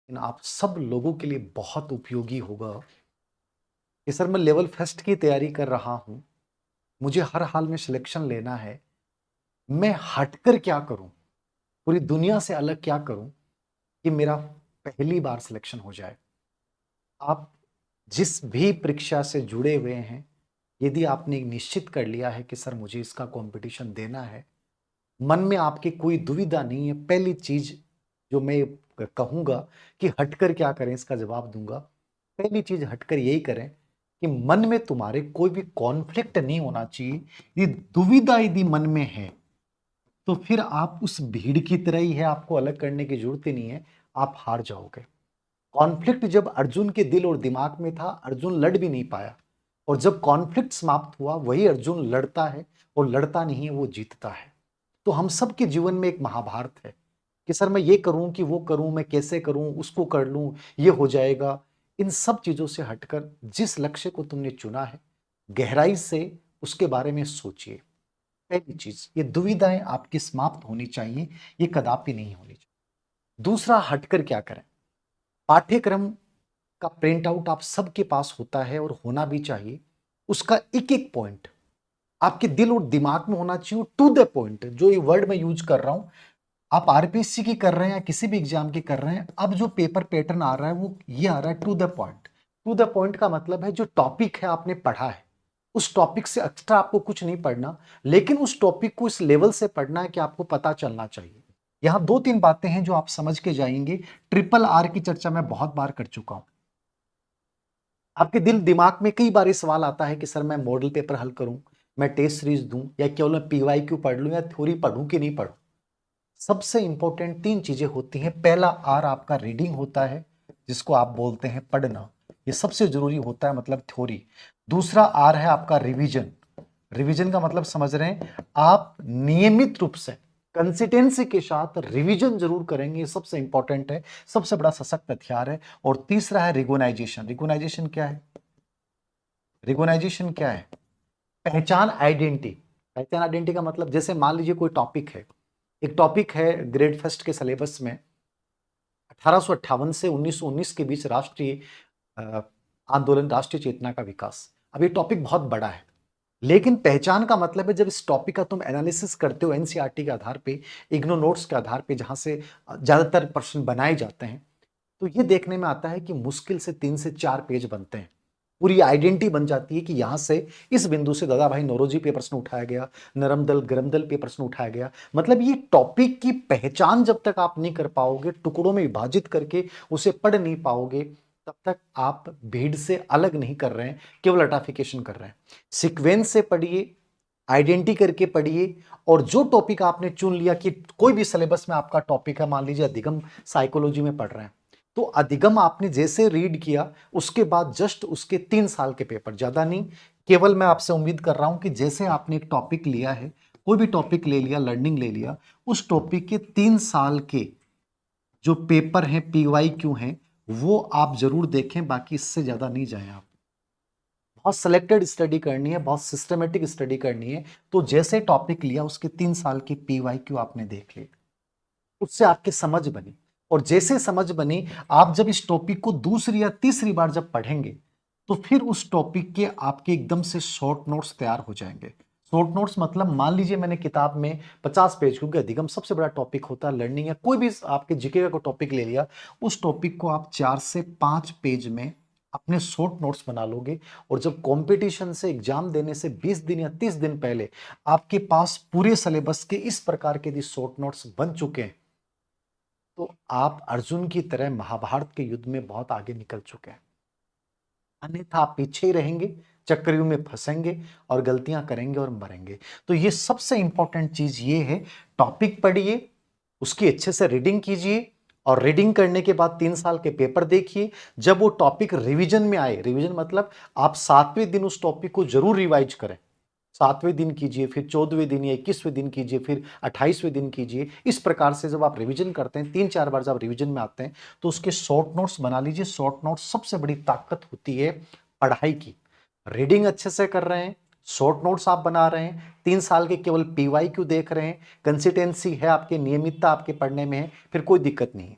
इन आप सब लोगों के लिए बहुत उपयोगी होगा कि सर मैं लेवल फर्स्ट की तैयारी कर रहा हूँ, मुझे हर हाल में सिलेक्शन लेना है, मैं हटकर क्या करूँ? पूरी दुनिया से अलग क्या करूँ कि मेरा पहली बार सिलेक्शन हो जाए? आप जिस भी परीक्षा से जुड़े हुए हैं, यदि आपने निश्चित कर लिया है कि सर मुझे इसका कॉम्पिटिशन देना है, मन में आपकी कोई दुविधा नहीं है, पहली चीज़ जो मैं कहूँगा कि हटकर क्या करें इसका जवाब दूँगा। पहली चीज़ हटकर यही करें कि मन में तुम्हारे कोई भी कॉन्फ्लिक्ट नहीं होना चाहिए। ये दुविधा यदि मन में है, तो फिर आप उस भीड़ की तरह ही है, आपको अलग करने की ज़रूरत ही नहीं है, आप हार जाओगे। कॉन्फ्लिक्ट जब अर्जुन के दिल और दिमाग में था, अर्जुन लड़ भी नहीं पाया और जब कॉन्फ्लिक्ट समाप्त हुआ, वही अर्जुन लड़ता है और लड़ता नहीं है, वो जीतता है। तो हम सबके जीवन में एक महाभारत है कि सर मैं ये करूं कि वो करूं, मैं कैसे करूं, उसको कर लूं, ये हो जाएगा। इन सब चीजों से हटकर जिस लक्ष्य को तुमने चुना है, गहराई से उसके बारे में सोचिए। पहली चीज, ये दुविधाएं आपकी समाप्त होनी चाहिए, ये कदापि नहीं होनी चाहिए। दूसरा, हटकर क्या करें? पाठ्यक्रम का प्रिंट आउट आप सबके पास होता है और होना भी चाहिए। उसका एक एक पॉइंट आपके दिल और दिमाग में होना चाहिए, टू द पॉइंट। जो ये वर्ड मैं यूज कर रहा हूं, आप आरपीएससी की कर रहे हैं या किसी भी एग्जाम की कर रहे हैं, अब जो पेपर पैटर्न आ रहा है वो ये आ रहा है, to the point. To the point का मतलब है जो टॉपिक है आपने पढ़ा है, उस टॉपिक से एक्स्ट्रा आपको कुछ नहीं पढ़ना, लेकिन उस टॉपिक को इस लेवल से पढ़ना है कि आपको पता चलना चाहिए। यहां दो तीन बातें हैं जो आप समझ के जाएंगे। ट्रिपल आर की चर्चा मैं बहुत बार कर चुका हूं। आपके दिल दिमाग में कई बार ये सवाल आता है कि सर मैं मॉडल पेपर हल करूं, मैं टेस्ट सीरीज दूं, या केवल मैं पीवाईक्यू पढ़ लूं, या थ्योरी पढ़ूं कि नहीं पढ़ूं। सबसे इंपॉर्टेंट तीन चीजें होती हैं। पहला आर आपका रीडिंग होता है, जिसको आप बोलते हैं पढ़ना, ये सबसे जरूरी होता है, मतलब थ्योरी। दूसरा आर है आपका रिवीजन। रिवीजन का मतलब समझ रहे हैं आप, नियमित रूप से कंसिस्टेंसी के साथ रिवीजन जरूर करेंगे, ये सबसे इंपॉर्टेंट है, सबसे बड़ा सशक्त हथियार है। और तीसरा है रिकॉग्नाइजेशन। रिकॉग्नाइजेशन क्या है? रिकॉग्नाइजेशन क्या है? पहचान, आइडेंटिटी। पहचान आइडेंटिटी का मतलब, जैसे मान लीजिए कोई टॉपिक है, एक टॉपिक है ग्रेड फर्स्ट के सिलेबस में, 1858 से 1919 के बीच राष्ट्रीय आंदोलन, राष्ट्रीय चेतना का विकास। अब ये टॉपिक बहुत बड़ा है, लेकिन पहचान का मतलब है जब इस टॉपिक का तुम एनालिसिस करते हो एनसीईआरटी के आधार पे, इग्नो नोट्स के आधार पे, जहां से ज्यादातर प्रश्न बनाए जाते हैं, तो ये देखने में आता है कि मुश्किल से 3 से 4 पेज बनते हैं। पूरी आइडेंटिटी बन जाती है कि यहां से इस बिंदु से दादा भाई नौरोजी पे प्रश्न उठाया गया, नरम दल गरम दल पे प्रश्न उठाया गया। मतलब ये टॉपिक की पहचान जब तक आप नहीं कर पाओगे, टुकड़ों में विभाजित करके उसे पढ़ नहीं पाओगे, तब तक आप भीड़ से अलग नहीं कर रहे हैं, केवल अटाफिकेशन कर रहे हैं। सीक्वेंस से पढ़िए, आइडेंटिटी करके पढ़िए, और जो टॉपिक आपने चुन लिया कि कोई भी सिलेबस में आपका टॉपिक है, मान लीजिए अधिगम साइकोलॉजी में पढ़ रहे हैं, तो अधिगम आपने जैसे रीड किया, उसके बाद जस्ट उसके 3 साल के पेपर, ज्यादा नहीं, केवल मैं आपसे उम्मीद कर रहा हूं कि जैसे आपने एक टॉपिक लिया है, कोई भी टॉपिक ले लिया, लर्निंग ले लिया, उस टॉपिक के 3 साल के जो पेपर हैं, पीवाई क्यू हैं, वो आप जरूर देखें, बाकी इससे ज्यादा नहीं जाएं आप। बहुत सिलेक्टेड स्टडी करनी है, बहुत सिस्टमेटिक स्टडी करनी है। तो जैसे टॉपिक लिया, उसके 3 साल की पीवाई क्यू आपने देख ली, उससे आपकी समझ बनी, और जैसे समझ बनी, आप जब इस टॉपिक को दूसरी या तीसरी बार जब पढ़ेंगे, तो फिर उस टॉपिक के आपके एकदम से शॉर्ट नोट्स तैयार हो जाएंगे। शॉर्ट नोट्स मतलब, मान लीजिए मैंने किताब में 50 पेज, क्योंकि अधिगम सबसे बड़ा टॉपिक होता है, लर्निंग या कोई भी आपके जीके का टॉपिक ले लिया, उस टॉपिक को आप 4 से 5 पेज में अपने शॉर्ट नोट्स बना लोगे। और जब कंपटीशन से, एग्जाम देने से 20 दिन या 30 दिन पहले आपके पास पूरे सिलेबस के इस प्रकार के शॉर्ट नोट्स बन चुके हैं, तो आप अर्जुन की तरह महाभारत के युद्ध में बहुत आगे निकल चुके हैं। अन्यथा आप पीछे ही रहेंगे, चक्रव्यूह में फंसेंगे और गलतियां करेंगे और मरेंगे। तो ये सबसे इंपॉर्टेंट चीज ये है, टॉपिक पढ़िए, उसकी अच्छे से रीडिंग कीजिए, और रीडिंग करने के बाद 3 साल के पेपर देखिए। जब वो टॉपिक रिवीजन में आए, रिवीजन मतलब आप 7वें दिन उस टॉपिक को जरूर रिवाइज करें। 7वें दिन कीजिए, फिर 14वें दिन या 21वें दिन कीजिए, फिर 28वें दिन कीजिए। इस प्रकार से जब आप रिवीजन करते हैं, 3-4 बार जब रिवीजन में आते हैं, तो उसके शॉर्ट नोट्स बना लीजिए। शॉर्ट नोट्स सबसे बड़ी ताकत होती है पढ़ाई की। रीडिंग अच्छे से कर रहे हैं, शॉर्ट नोट्स आप बना रहे हैं, 3 साल के केवल पीवाई क्यू देख रहे हैं, कंसिस्टेंसी है आपके, नियमितता आपके पढ़ने में है, फिर कोई दिक्कत नहीं है।